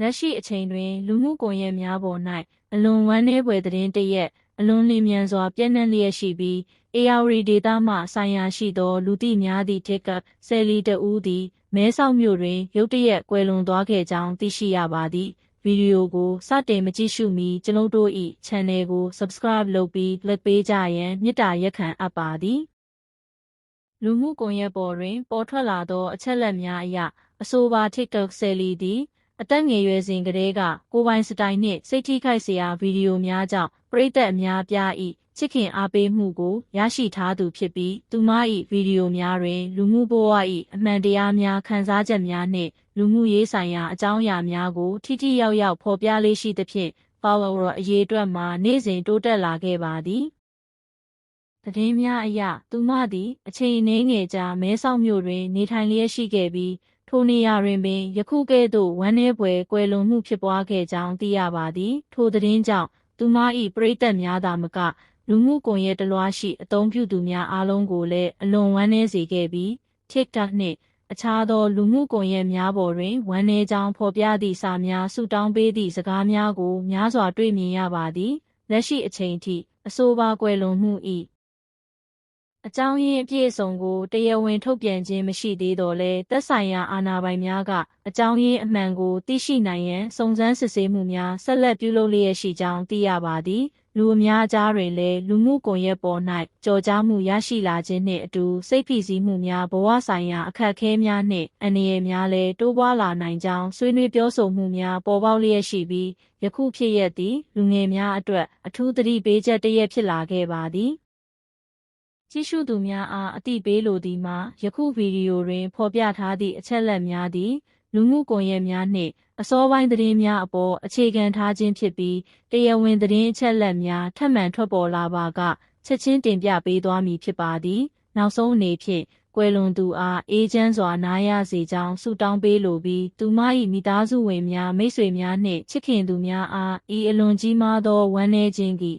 လက်ရှိအချိန်တွင်လူမှုကွန်ရက်များပေါ်၌အလွန်ဝမ်းနည်းဖွယ်သတင်းတစ်ရပ်အလွန်လျင်မြန်စွာပြန့်နှံ့လျက်ရှိပြီးအေယာဝတီဒေသမှဆိုင်ရာရှိသောလူသိများသည့် TikTok ဆယ်လီတဦးသည်မဲဆောက်မြို့တွင်ရုတ်တရက်ကွယ်လွန်သွားခဲ့ကြောင်းသိရှိရပါသည်ဗီဒီယိုကိုစတင်မကြည့်ရှုမီကျွန်ုပ်တို့၏ channel ကို subscribe လုပ်ပြီး like ပေးကြရန်မေတ္တာရပ်ခံအပ်ပါသည်လူမှုကွန်ရက်ပေါ်တွင်ပေါ်ထွက်လာသောအချက်အလက်များအရအဆိုပါ TikTok ဆယ်လီသည်အသက်ငယ်ရွယ်စဉ်ကတည်းကကိုယ်ပိုင်စတိုင်နှင့်စိတ်ထိခိုက်စရာဗီဒီယိုများကြောင့်ပရိသတ်အများအပြား၏ချစ်ခင်အားပေးမှုကိုရရှိထားသူဖြစ်ပြီးသူမ၏ဗီဒီယိုများတွင်လူမှုဘဝ၏အမှန်တရားများခံစားချက်များနှင့်လူမှုရေးဆိုင်ရာအကြောင်းအရာများကိုထိထိရောက်ရောက်ဖော်ပြလေးရှိသဖြင့် follower အရေအတွက်မှာနေ့စဉ်တိုးတက်လာခဲ့ပါသည်သတင်းများအရသူမသည်အချိန်အနည်းငယ်ကြာမဲဆောက်မြို့တွင်နေထိုင်လျက်ရှိခဲ့ပြီးထိုနေရာတွင်ပင်ယခုကဲ့သို့ဝမ်းနည်းဖွယ်ကွယ်လွန်မှုဖြစ်ပွားခဲ့ကြောင်းသိရပါသည်ထိုသတင်းကြောင့်သူမ၏ပရိသတ်များသာမကလူမှုကွန်ရက်တစ်လွှားရှိအသုံးပြုသူများအားလုံးကိုလည်းအလွန်ဝမ်းနည်းစေခဲ့ပြီး TikTok နှင့်အခြားသောလူမှုကွန်ရက်များပေါ်တွင်ဝမ်းနည်းကြောင်းဖော်ပြသည့်စာများဆုတောင်းပေးသည့်စကားများကိုများစွာတွေ့မြင်ရပါသည်လက်ရှိအချိန်ထိအဆိုပါကွယ်လွန်မှု၏အကြောင်းရင်းအပြည့်အစုံကိုတရားဝင်ထုတ်ပြန်ခြင်းမရှိသေးတော့လဲသက်ဆိုင်ရာအာဏာပိုင်များကအကြောင်းရင်းအမှန်ကိုသိရှိနိုင်ရန်စုံစမ်းစစ်ဆေးမှုများဆက်လက်ပြုလုပ်လျက်ရှိကြောင်းသိရပါသည်လူအများကြားတွင်လည်းလူမှုကွန်ရက်ပေါ်၌ကြော်ကြားမှုရရှိလာခြင်းနှင့်အတူစိတ်ဖိစီးမှုများဘဝဆိုင်ရာအခက်အခဲများနှင့်အန္တရာယ်များလည်းတိုးပွားလာနိုင်ကြောင်းဆွေးနွေးပြောဆိုမှုများပေါ်ပေါက်လျက်ရှိပြီးယခုဖြစ်ရပ်သည်လူငယ်များအတွက်အထူးသတိပေးချက်တစ်ရပ်ဖြစ်လာခဲ့ပါသည်ကြည့်ရှုသူများအားအသိပေးလိုသည်မှာယခုဗီဒီယိုတွင်ဖော်ပြထားသည့်အချက်အလက်များသည်လူမှုကွန်ရက်များနှင့်အစောပိုင်းသတင်းများအပေါ်အခြေခံထားခြင်းဖြစ်ပြီးတရားဝင်သတင်းအချက်အလက်များထပ်မံထွက်ပေါ်လာပါကချက်ချင်းတင်ပြပေးသွားမည်ဖြစ်ပါသည်နောက်ဆုံးအနေဖြင့်ကွယ်လွန်သူအားအေးချမ်းစွာနားရစေကြောင်းဆုတောင်းပေးလိုပြီးသူမ၏မိသားစုဝင်များမိတ်ဆွေများနှင့်ချစ်ခင်သူများအားဤအလွန်ကြီးမားသောဝမ်းနည်းခြင်း၏